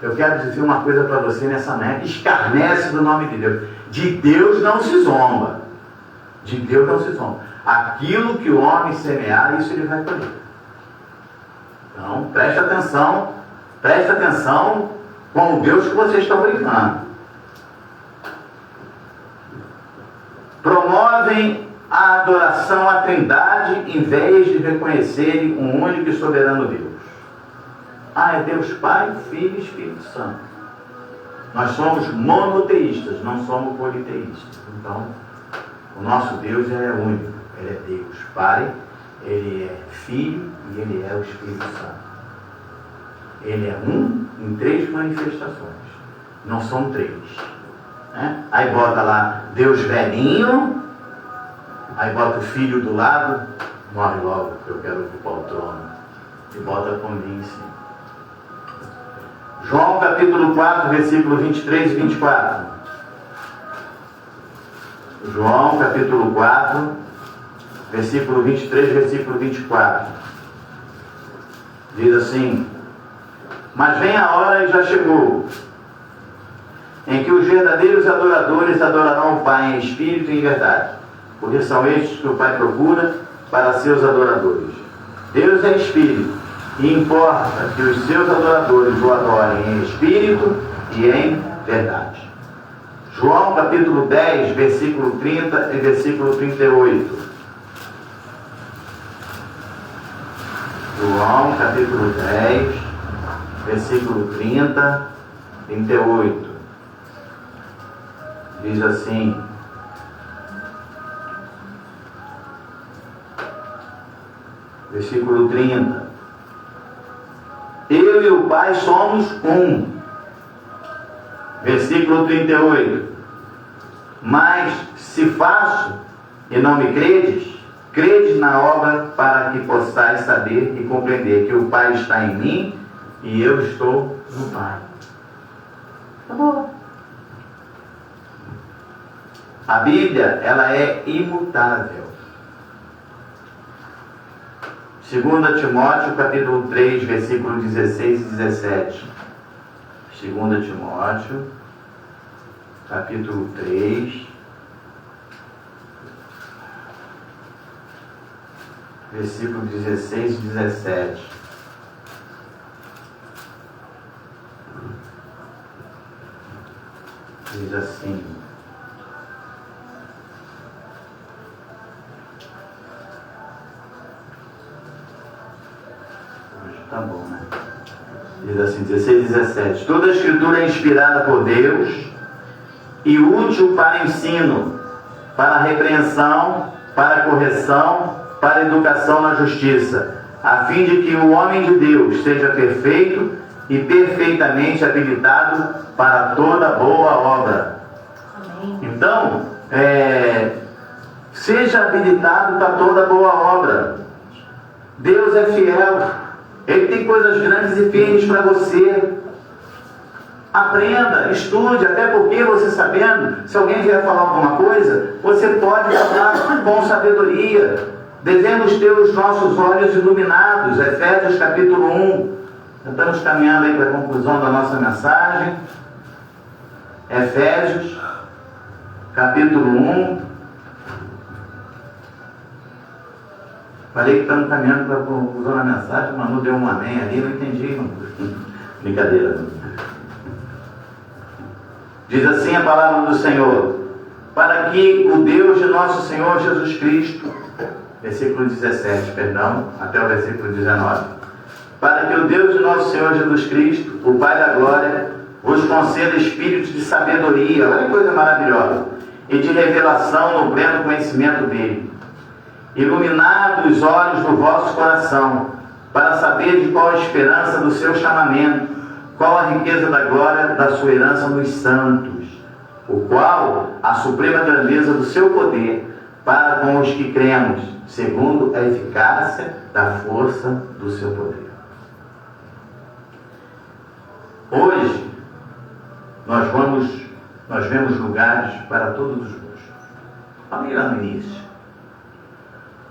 Eu quero dizer uma coisa para você nessa manhã que escarnece do nome de Deus. De Deus não se zomba. De Deus não se zomba. Aquilo que o homem semear, isso ele vai colher. Então, preste atenção com o Deus que vocês estão brincando. Promovem a adoração à Trindade em vez de reconhecerem um único e soberano Deus. É Deus Pai, Filho e Espírito Santo. Nós somos monoteístas, não somos politeístas. Então, o nosso Deus é único. Ele é Deus Pai, Ele é Filho e Ele é o Espírito Santo. Ele é um em 3 manifestações. Não são 3. Aí bota lá Deus velhinho, aí bota o Filho do lado, morre logo, que eu quero ocupar o trono, e bota comigo em cima. João capítulo 4, versículo 23 e 24. João capítulo 4, versículo 23 e versículo 24. Diz assim: mas vem a hora e já chegou, em que os verdadeiros adoradores adorarão o Pai em espírito e em verdade, porque são estes que o Pai procura para seus adoradores. Deus é espírito, e importa que os seus adoradores o adorem em espírito e em verdade. João capítulo 10, versículo 30 e versículo 38. João capítulo 10, versículo 30, 38. Diz assim: versículo 30: eu e o Pai somos um. Versículo 38: mas se faço e não me credes na obra, para que possais saber e compreender que o Pai está em mim e eu estou no Pai. Acabou. A Bíblia, ela é imutável. 2 Timóteo capítulo 3, versículo 16 e 17. 2 Timóteo capítulo 3, versículo 16 e 17. Diz assim: hoje tá bom, né? Diz assim, 16 e 17: toda a escritura é inspirada por Deus e útil para ensino, para repreensão, para correção, para educação na justiça, a fim de que o homem de Deus seja perfeito e perfeitamente habilitado para toda boa obra. Amém. Então, seja habilitado para toda boa obra. Deus é fiel. Ele tem coisas grandes e firmes para você. Aprenda, estude, até porque você sabendo, se alguém vier falar alguma coisa, você pode falar com sabedoria, devendo os nossos olhos iluminados. Efésios capítulo 1. Estamos caminhando aí para a conclusão da nossa mensagem. Efésios capítulo 1. Falei que estamos caminhando para a conclusão da mensagem, o Manu deu um amém ali, não entendi, Manu. Brincadeira. Diz assim a palavra do Senhor: para que o Deus de nosso Senhor Jesus Cristo, versículo 17, perdão, até o versículo 19. Para que o Deus de nosso Senhor Jesus Cristo, o Pai da glória, vos conceda espírito de sabedoria, olha que coisa maravilhosa, e de revelação no pleno conhecimento dele, iluminado os olhos do vosso coração, para saber de qual a esperança do seu chamamento, qual a riqueza da glória da sua herança nos santos, o qual a suprema grandeza do seu poder, para com os que cremos, segundo a eficácia da força do seu poder. Hoje, nós vemos lugares para todos os gostos. Falei lá no início.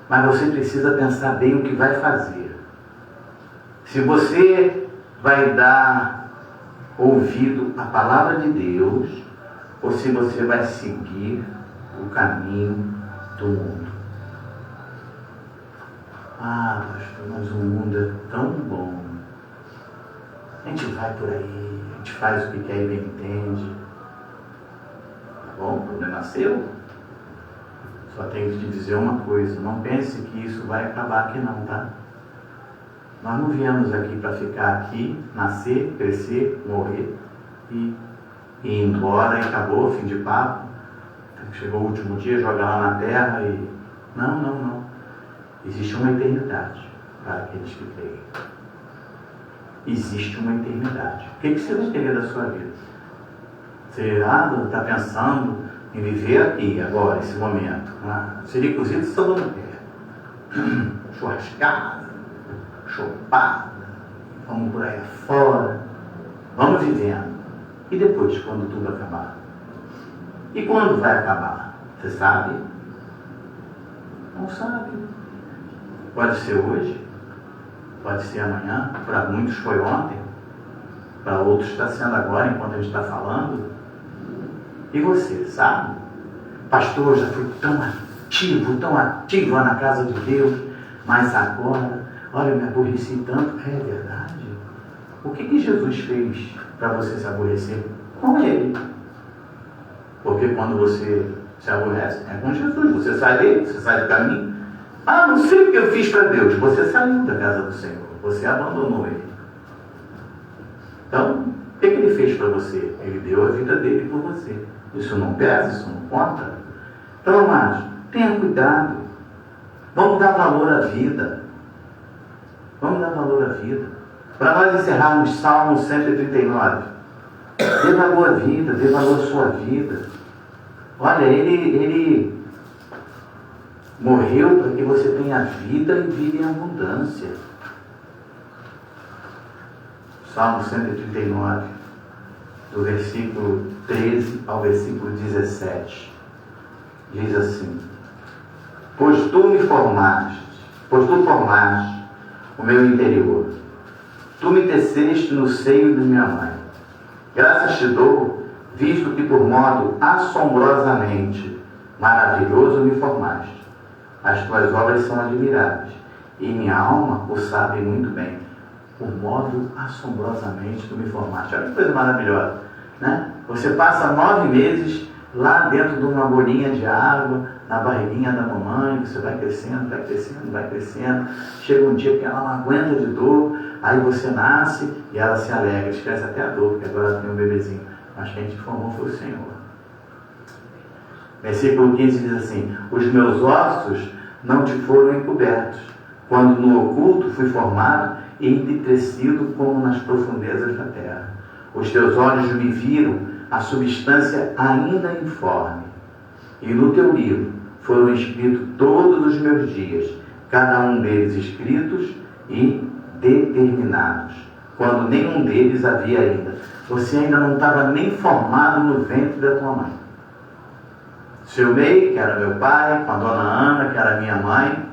Mas você precisa pensar bem o que vai fazer. Se você vai dar ouvido à palavra de Deus, ou se você vai seguir o caminho do mundo. Ah, pastor, mas o mundo é tão bom. A gente vai por aí, a gente faz o que quer e bem entende. Tá bom? O problema é seu. Só tenho que te dizer uma coisa: não pense que isso vai acabar aqui não, tá? Nós não viemos aqui para ficar aqui, nascer, crescer, morrer e ir embora e acabou, fim de papo. Chegou o último dia, joga lá na terra e... Não. Existe uma eternidade para aqueles que creem. Existe uma eternidade. O que você vai querer da sua vida? Você está pensando em viver aqui, agora, esse momento. Seria cozido samba no pé. Churrascada, chopada, vamos por aí afora. Vamos vivendo. E depois, quando tudo acabar? E quando vai acabar? Você sabe? Não sabe. Pode ser hoje, pode ser amanhã, para muitos foi ontem, para outros está sendo agora, enquanto a gente está falando. E você, sabe? Pastor, já fui tão ativo lá na casa de Deus, mas agora, olha, eu me aborreci tanto. É verdade. O que Jesus fez para você se aborrecer? Com Ele. Porque quando você se aborrece, é com Jesus. Você sai dele, você sai do caminho. Ah, não sei o que eu fiz para Deus. Você saiu da casa do Senhor. Você abandonou Ele. Então, o que Ele fez para você? Ele deu a vida dele por você. Isso não pesa, isso não conta. Então, amados, tenha cuidado. Vamos dar valor à vida. Vamos dar valor à vida. Para nós encerrarmos Salmo 139. Dê valor à vida, dê valor à sua vida. Olha, ele morreu para que você tenha vida e vida em abundância. Salmo 139, do versículo 13 ao versículo 17. Diz assim: Pois tu formaste o meu interior. Tu me teceste no seio de minha mãe. Graças te dou, visto que por modo assombrosamente maravilhoso me formaste. As tuas obras são admiráveis, e minha alma o sabe muito bem. Por modo assombrosamente tu me formaste. Olha que coisa maravilhosa, né? Você passa 9 meses lá dentro de uma bolinha de água, na barriguinha da mamãe, você vai crescendo, vai crescendo, vai crescendo. Chega um dia que ela não aguenta de dor, aí você nasce e ela se alegra, esquece até a dor, porque agora ela tem um bebezinho. Mas quem te formou foi o Senhor. Versículo 15 diz assim: Os meus ossos não te foram encobertos, quando no oculto fui formado e entretecido como nas profundezas da terra. Os teus olhos me viram a substância ainda informe, e no teu livro foram escritos todos os meus dias, cada um deles escritos e determinados, quando nenhum deles havia ainda. Você ainda não estava nem formado no ventre da tua mãe. Seu Ney, que era meu pai, com a dona Ana, que era minha mãe,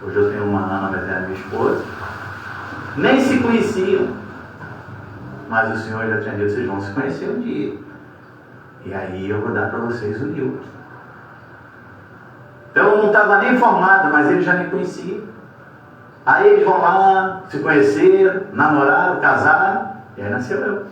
hoje eu tenho uma Ana, mas é minha esposa, nem se conheciam. Mas o Senhor já tinha dito: vocês vão se conhecer um dia. E aí eu vou dar para vocês o livro. Então eu não estava nem formado, mas eles já me conheciam. Aí eles vão lá, se conheceram, namoraram, casaram, e aí nasceu eu.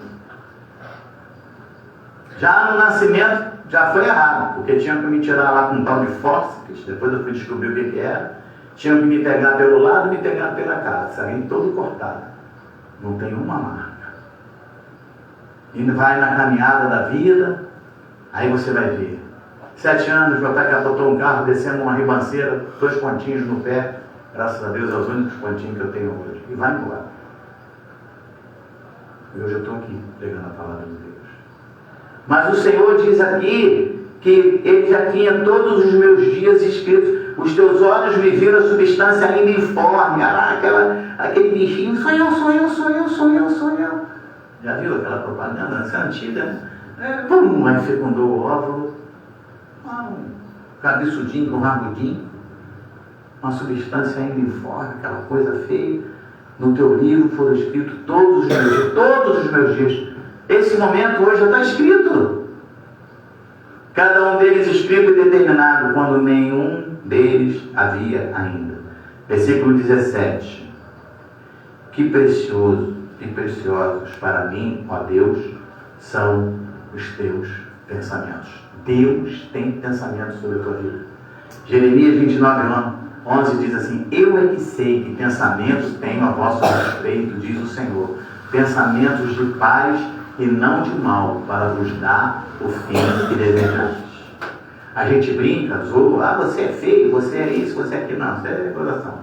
Já no nascimento, já foi errado, porque tinham que me tirar lá com um tal de fórceps, depois eu fui descobrir o que era. Tinham que me pegar pelo lado e me pegar pela cara, saí todo cortado. Não tem uma marca. E vai na caminhada da vida, aí você vai ver. 7 anos, meu pai capotou um carro, descendo uma ribanceira, 2 pontinhos no pé. Graças a Deus, é os únicos pontinhos que eu tenho hoje. E vai embora. E hoje eu estou aqui, pregando a palavra de Deus. Mas o Senhor diz aqui que Ele já tinha todos os meus dias escritos. Os teus olhos me viram a substância ainda informe. Aquele bichinho, sou eu. Já viu aquela propaganda? Essa é antiga, né? Pum, aí fecundou o óvulo. Um cabeçudinho com rabudinho. Uma substância ainda informe, aquela coisa feia. No teu livro foram escritos todos os meus dias. Esse momento hoje já está escrito. Cada um deles escrito e determinado, quando nenhum deles havia ainda. Versículo 17. Que precioso e preciosos para mim, ó Deus, são os teus pensamentos. Deus tem pensamentos sobre a tua vida. Jeremias 29:11 diz assim: Eu é que sei que pensamentos tenho a vosso respeito, diz o Senhor, pensamentos de paz e não de mal, para vos dar o fim que desejais. A gente brinca, zoa, você é feio, você é isso, você é aquilo. Não, você é coração.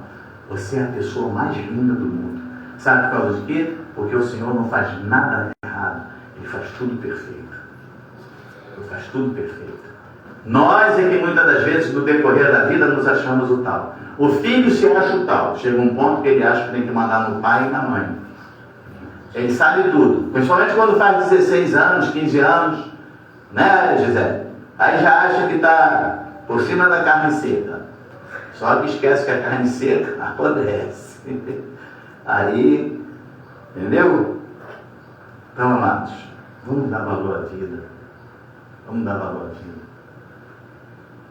Você é a pessoa mais linda do mundo. Sabe por causa de quê? Porque o Senhor não faz nada errado. Ele faz tudo perfeito. Ele faz tudo perfeito. Nós é que muitas das vezes, no decorrer da vida, nos achamos o tal. O filho se acha o tal. Chega um ponto que ele acha que tem que mandar no pai e na mãe. Ele sabe tudo. Principalmente quando faz 16 anos, 15 anos. Né, Gisele? Aí já acha que está por cima da carne seca. Só que esquece que a carne seca apodrece. Aí, entendeu? Então, amados, vamos dar valor à vida. Vamos dar valor à vida.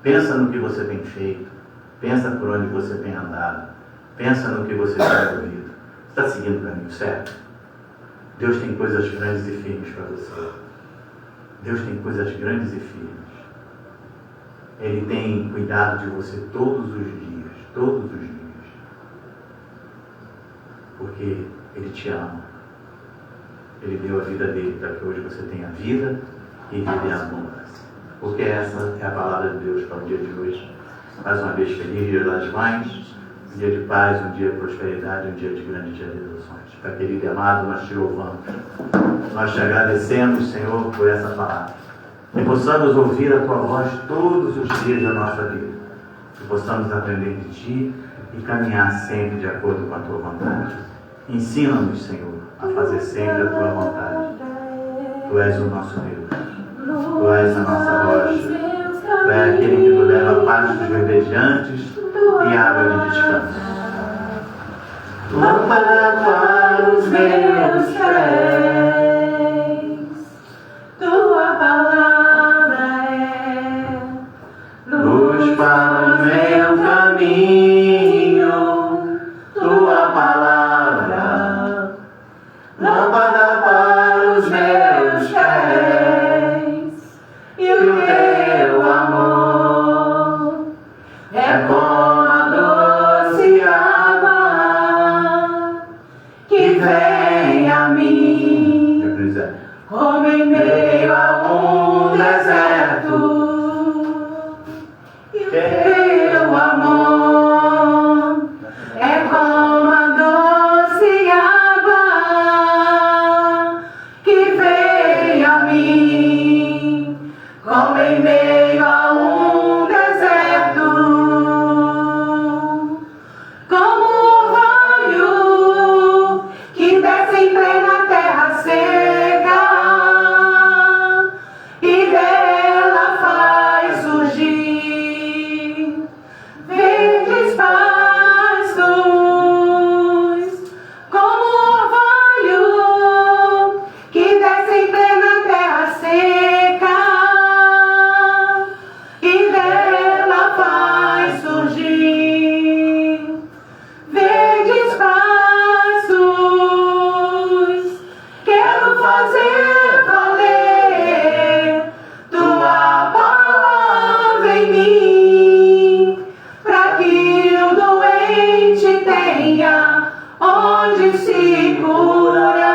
Pensa no que você tem feito. Pensa por onde você tem andado. Pensa no que você tem ouvido. Você está seguindo o caminho certo? Deus tem coisas grandes e firmes para você. Deus tem coisas grandes e firmes. Ele tem cuidado de você todos os dias. Todos os dias. Porque Ele te ama. Ele deu a vida dele para que hoje você tenha vida e vida em abundância. Porque essa é a palavra de Deus para o dia de hoje. Mais uma vez, feliz Dia das Mães, um dia de paz, um dia de prosperidade, um dia de grandes realizações. Pai querido e amado, nós te louvamos. Nós te agradecemos, Senhor, por essa palavra. Que possamos ouvir a Tua voz todos os dias da nossa vida. Que possamos aprender de Ti e caminhar sempre de acordo com a Tua vontade. Ensina-nos, Senhor, a fazer sempre a Tua vontade. Tu és o nosso Deus. Tu és a nossa rocha. Tu és aquele que nos leva a paz dos verdejantes e água de descanso. Lâmpada para os meus pés, Tua palavra é luz para o meu caminho. Tua palavra, lâmpada para os meus pés, e o teu amor é como a doce água que vem a mim, como em meio a um deserto. E o teu amor é como a doce água que vem a mim, como em meio a um deserto. Como o orvalho que desce em plena terra seca e dela faz surgir verdes pastos. Como o orvalho que desce em plena terra seca e dela faz surgir verdes pastos. Quero fazer valer Tua palavra em mim, para que o doente tenha onde se curar.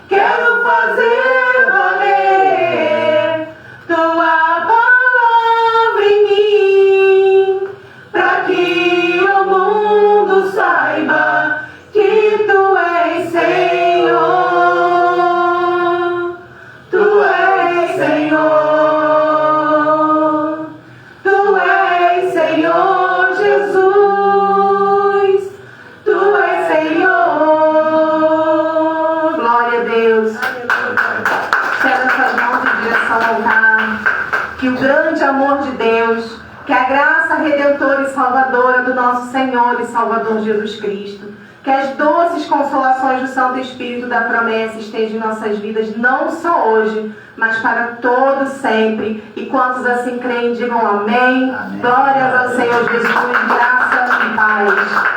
Quero fazer valer Tua palavra em mim, para que o mundo saiba que Tu és Senhor. Tu és Senhor. Tu és Senhor Jesus. Tu és Senhor. Glória a Deus. Estenda essas mãos em direção ao altar. Que o grande amor de Deus, que a graça redentora e salvadora do nosso Senhor e Salvador Jesus Cristo, que as doces consolações do Santo Espírito da promessa estejam em nossas vidas, não só hoje, mas para todo sempre. E quantos assim creem, digam amém. Amém. Glórias ao Senhor Jesus, graça e paz.